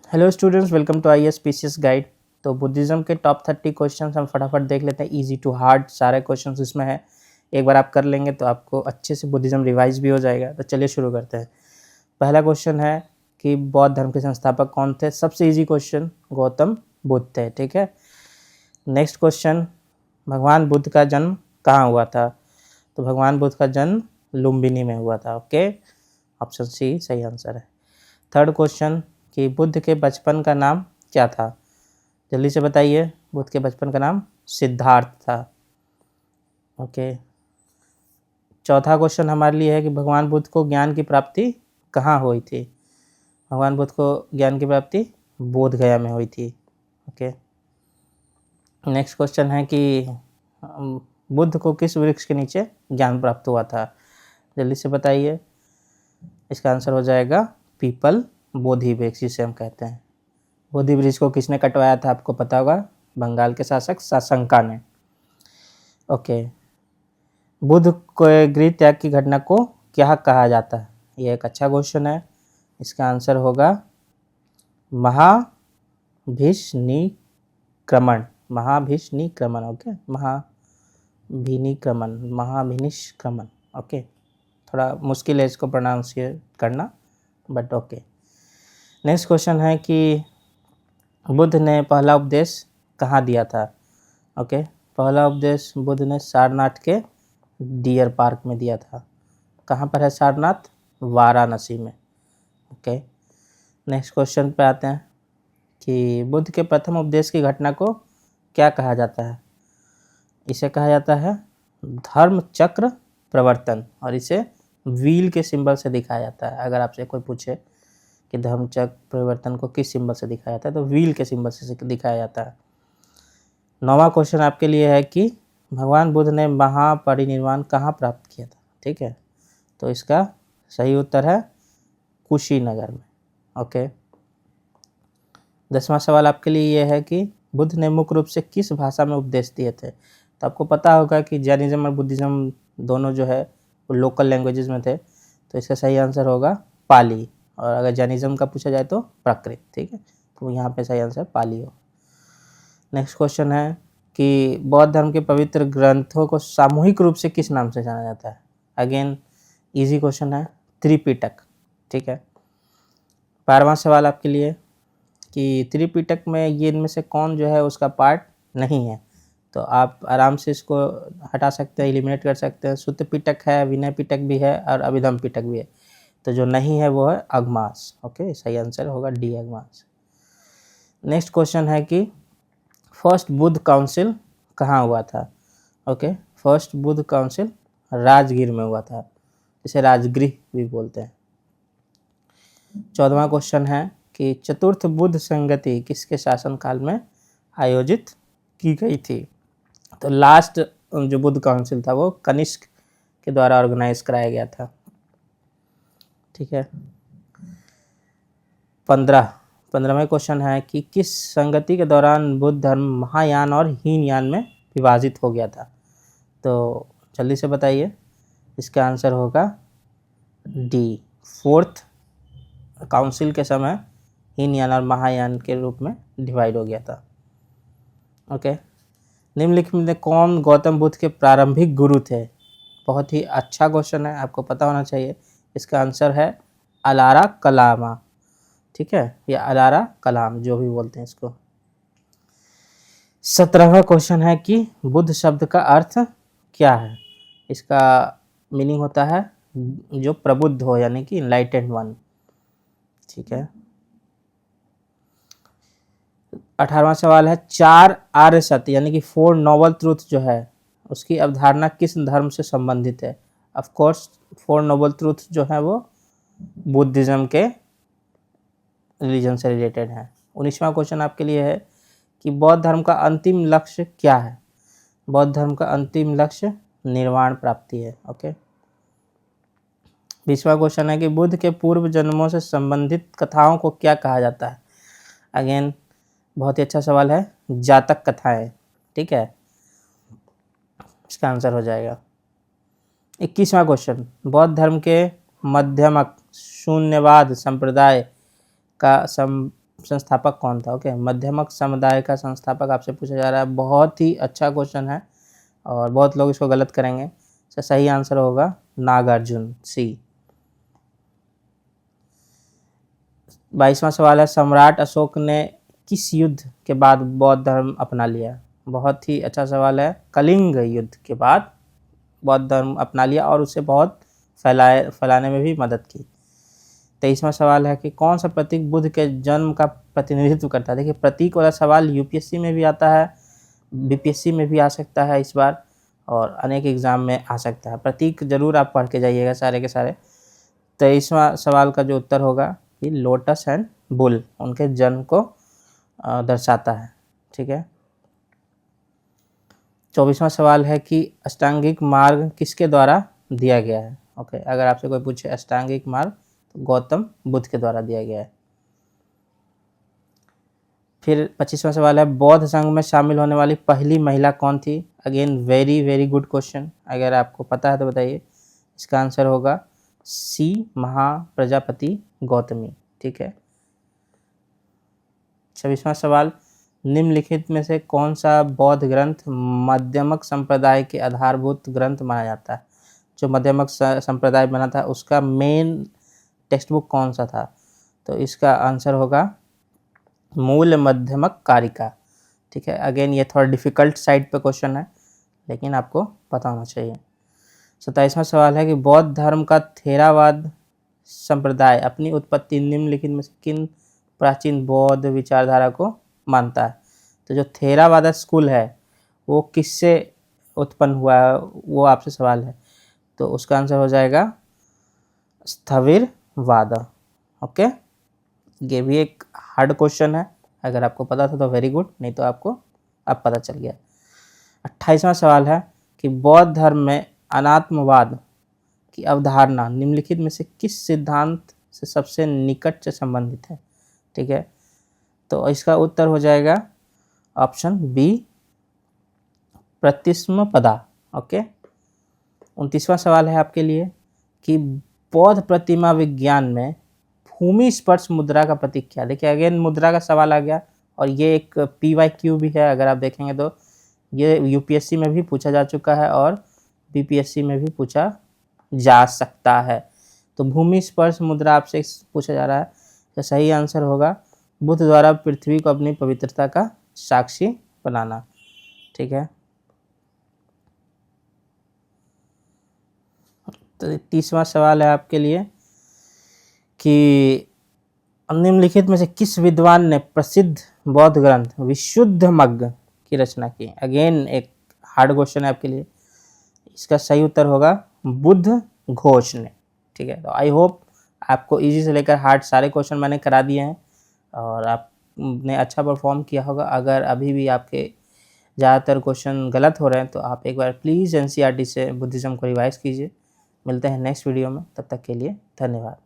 Hello students, welcome to I S P C S guide. तो Buddhism के top 30 question हम फटाफट देख लेते हैं। इजी टू हार्ड सारे क्वेश्चन इसमें है। एक बार आप कर लेंगे तो आपको अच्छे से बुद्धिज़्म रिवाइज भी हो जाएगा। तो चलिए शुरू करते हैं। पहला क्वेश्चन है कि बौद्ध धर्म के संस्थापक कौन थे। सबसे इजी क्वेश्चन, गौतम बुद्ध थे। ठीक है। नेक्स्ट क्वेश्चन, भगवान बुद्ध का जन्म कहाँ हुआ था। तो भगवान बुद्ध का जन्म लुम्बिनी में हुआ था। ओके, ऑप्शन सी सही आंसर है। थर्ड क्वेश्चन कि बुद्ध के बचपन का नाम क्या था। जल्दी से बताइए। बुद्ध के बचपन का नाम सिद्धार्थ था। ओके। चौथा क्वेश्चन हमारे लिए है कि भगवान बुद्ध को ज्ञान की प्राप्ति कहाँ हुई थी। भगवान बुद्ध को ज्ञान की प्राप्ति बोध गया में हुई थी। ओके। नेक्स्ट क्वेश्चन है कि बुद्ध को किस वृक्ष के नीचे ज्ञान प्राप्त हुआ था। जल्दी से बताइए। इसका आंसर हो जाएगा पीपल, बोधि वृक्ष जिसे हम कहते हैं। बोधि वृक्ष को किसने कटवाया था, आपको पता होगा। बंगाल के शासक शशंका ने। ओके। बुद्ध को गृह त्याग की घटना को क्या कहा जाता है। यह एक अच्छा क्वेश्चन है। इसका आंसर होगा महाभिनिष्क्रमण। महाभिनिष्क्रमण। ओके, महाभिनिष्क्रमण। ओके, थोड़ा मुश्किल है इसको प्रोनाउंसिएट करना, बट ओके। नेक्स्ट क्वेश्चन है कि बुद्ध ने पहला उपदेश कहाँ दिया था। ओके, पहला उपदेश बुद्ध ने सारनाथ के डियर पार्क में दिया था। कहाँ पर है सारनाथ? वाराणसी में। ओके। नेक्स्ट क्वेश्चन पे आते हैं कि बुद्ध के प्रथम उपदेश की घटना को क्या कहा जाता है। इसे कहा जाता है धर्म चक्र प्रवर्तन, और इसे व्हील के सिंबल से दिखाया जाता है। अगर आपसे कोई पूछे कि धर्म चक्र प्रवर्तन को किस सिंबल से दिखाया जाता है, तो व्हील के सिंबल से दिखाया जाता है। नौवां क्वेश्चन आपके लिए है कि भगवान बुद्ध ने महापरिनिर्वाण कहाँ प्राप्त किया था। ठीक है, तो इसका सही उत्तर है कुशीनगर में। ओके। 10वां सवाल आपके लिए ये है कि बुद्ध ने मुख्य रूप से किस भाषा में उपदेश दिए थे। तो आपको पता होगा कि जैनिज्म और बुद्धिज्म दोनों जो है वो लोकल लैंग्वेजेस में थे। तो इसका सही आंसर होगा पाली, और अगर जैनिज्म का पूछा जाए तो प्राकृत। ठीक है, तो यहाँ पे सही आंसर पाली हो। नेक्स्ट क्वेश्चन है कि बौद्ध धर्म के पवित्र ग्रंथों को सामूहिक रूप से किस नाम से जाना जाता है। अगेन इजी क्वेश्चन है, त्रिपिटक। ठीक है। 12वां सवाल आपके लिए कि त्रिपिटक में ये इनमें से कौन जो है उसका पार्ट नहीं है। तो आप आराम से इसको हटा सकते हैं, एलिमिनेट कर सकते हैं। सुत्त पिटक है, विनय पिटक भी है, और अभिधम पिटक भी है। तो जो नहीं है वो है अगमास। ओके, सही आंसर होगा डी, अगमास। नेक्स्ट क्वेश्चन है कि फर्स्ट बुद्ध काउंसिल कहाँ हुआ था। Okay, first Buddha council Rajgir में हुआ था, इसे राजगृह भी बोलते हैं। 14वां क्वेश्चन है कि चतुर्थ बुद्ध संगति किसके शासनकाल में आयोजित की गई थी। तो लास्ट जो बुद्ध काउंसिल था वो कनिष्क के द्वारा ऑर्गेनाइज कराया गया था। ठीक है। 15वां क्वेश्चन है कि किस संगति के दौरान बुद्ध धर्म महायान और हीनयान में विभाजित हो गया था। तो जल्दी से बताइए। इसका आंसर होगा डी, फोर्थ काउंसिल के समय हीनयान और महायान के रूप में डिवाइड हो गया था। ओके। निम्नलिखित में कौन गौतम बुद्ध के प्रारंभिक गुरु थे। बहुत ही अच्छा क्वेश्चन है, आपको पता होना चाहिए। इसका आंसर है अलारा कलामा। ठीक है, या अलारा कलाम जो भी बोलते हैं इसको। 17वां क्वेश्चन है कि बुद्ध शब्द का अर्थ क्या है। इसका मीनिंग होता है जो प्रबुद्ध हो, यानी कि इनलाइटेंड वन। ठीक है। 18वां सवाल है 4 आर्य सत्य यानी कि 4 नोबल ट्रूथ जो है उसकी अवधारणा किस धर्म से संबंधित है। ऑफ कोर्स 4 नोबल ट्रूथ जो है वो बुद्धिज्म के रिलीजन से रिलेटेड है। 19वां क्वेश्चन आपके लिए है कि बौद्ध धर्म का अंतिम लक्ष्य क्या है। बौद्ध धर्म का अंतिम लक्ष्य निर्वाण प्राप्ति है। ओके। 20वां क्वेश्चन है कि बुद्ध के पूर्व जन्मों से संबंधित कथाओं को क्या कहा जाता है। अगेन बहुत ही अच्छा सवाल है, जातक कथाएं। ठीक है, इसका आंसर हो जाएगा। 21वां क्वेश्चन, बौद्ध धर्म के मध्यमक शून्यवाद संप्रदाय का संस्थापक कौन था? ओके, मध्यमक समुदाय का संस्थापक आपसे पूछा जा रहा है। बहुत ही अच्छा क्वेश्चन है और बहुत लोग इसको गलत करेंगे। इसका सही आंसर होगा नागार्जुन, सी। 22वां सवाल है, सम्राट अशोक ने किस युद्ध के बाद बौद्ध धर्म अपना लिया? बहुत ही अच्छा सवाल है। कलिंग युद्ध के बाद बौद्ध धर्म अपना लिया और उसे बहुत फैलाने में भी मदद की। 23वां सवाल है कि कौन सा प्रतीक बुद्ध के जन्म का प्रतिनिधित्व करता है? देखिए, प्रतीक वाला सवाल यूपीएससी में भी आता है, बीपीएससी में भी आ सकता है इस बार, और अनेक एग्जाम में आ सकता है। प्रतीक जरूर आप पढ़ के जाइएगा सारे के सारे। 23वां सवाल का जो उत्तर होगा कि लोटस एंड बुल उनके जन्म को दर्शाता है। ठीक है। 24वां सवाल है कि अष्टांगिक मार्ग किसके द्वारा दिया गया है? ओके, अगर आपसे कोई पूछे अष्टांगिक मार्ग तो गौतम बुद्ध के द्वारा दिया गया है। फिर 25वां सवाल है, बौद्ध संघ में शामिल होने वाली पहली महिला कौन थी? Again very very good question, अगर आपको पता है तो बताइए। इसका आंसर होगा सी, महाप्रजापति गौतमी। ठीक है। 26वां सवाल, निम्नलिखित में से कौन सा बौद्ध ग्रंथ मध्यमक संप्रदाय के आधारभूत ग्रंथ माना जाता है? जो मध्यमक संप्रदाय बना था उसका मेन टेक्स्ट बुक कौन सा था? तो इसका आंसर होगा मूल मध्यमक कारिका। ठीक है। अगेन ये थोड़ा डिफिकल्ट साइड पे क्वेश्चन है, लेकिन आपको पता होना चाहिए। 27वां सवाल है कि बौद्ध धर्म का थेरावाद संप्रदाय अपनी उत्पत्ति निम्नलिखित में से किन प्राचीन बौद्ध विचारधारा को मानता है? तो जो थेरावादा स्कूल है वो किससे उत्पन्न हुआ है, वो आपसे सवाल है। तो उसका आंसर हो जाएगा स्थविरवाद। ओके, ये भी एक हार्ड क्वेश्चन है, अगर आपको पता था तो वेरी गुड, नहीं तो आपको अब पता चल गया। 28वां सवाल है कि बौद्ध धर्म में अनात्मवाद की अवधारणा निम्नलिखित में से किस सिद्धांत से सबसे निकट से संबंधित है? ठीक है। तो इसका उत्तर हो जाएगा ऑप्शन बी, प्रतिस्मपदा। ओके। 29वां सवाल है आपके लिए कि बौद्ध प्रतिमा विज्ञान में भूमि स्पर्श मुद्रा का प्रतीक क्या? देखिए, अगेन मुद्रा का सवाल आ गया और ये एक PYQ भी है। अगर आप देखेंगे तो ये यूपीएससी में भी पूछा जा चुका है और बीपीएससी में भी पूछा जा सकता है। तो भूमि स्पर्श मुद्रा आपसे पूछा जा रहा है, तो सही आंसर होगा बुद्ध द्वारा पृथ्वी को अपनी पवित्रता का साक्षी बनाना। ठीक है। तो 30वां सवाल है आपके लिए कि निम्नलिखित में से किस विद्वान ने प्रसिद्ध बौद्ध ग्रंथ विशुद्धमग्ग की रचना की? अगेन एक हार्ड क्वेश्चन है आपके लिए। इसका सही उत्तर होगा बुद्ध घोष ने। ठीक है। तो आई होप आपको इजी से लेकर हार्ड सारे क्वेश्चन मैंने करा दिए हैं और आपने अच्छा परफॉर्म किया होगा। अगर अभी भी आपके ज़्यादातर क्वेश्चन गलत हो रहे हैं तो आप एक बार प्लीज़ NCERT से बुद्धिज़्म को रिवाइज कीजिए। मिलते हैं नेक्स्ट वीडियो में, तब तक के लिए धन्यवाद।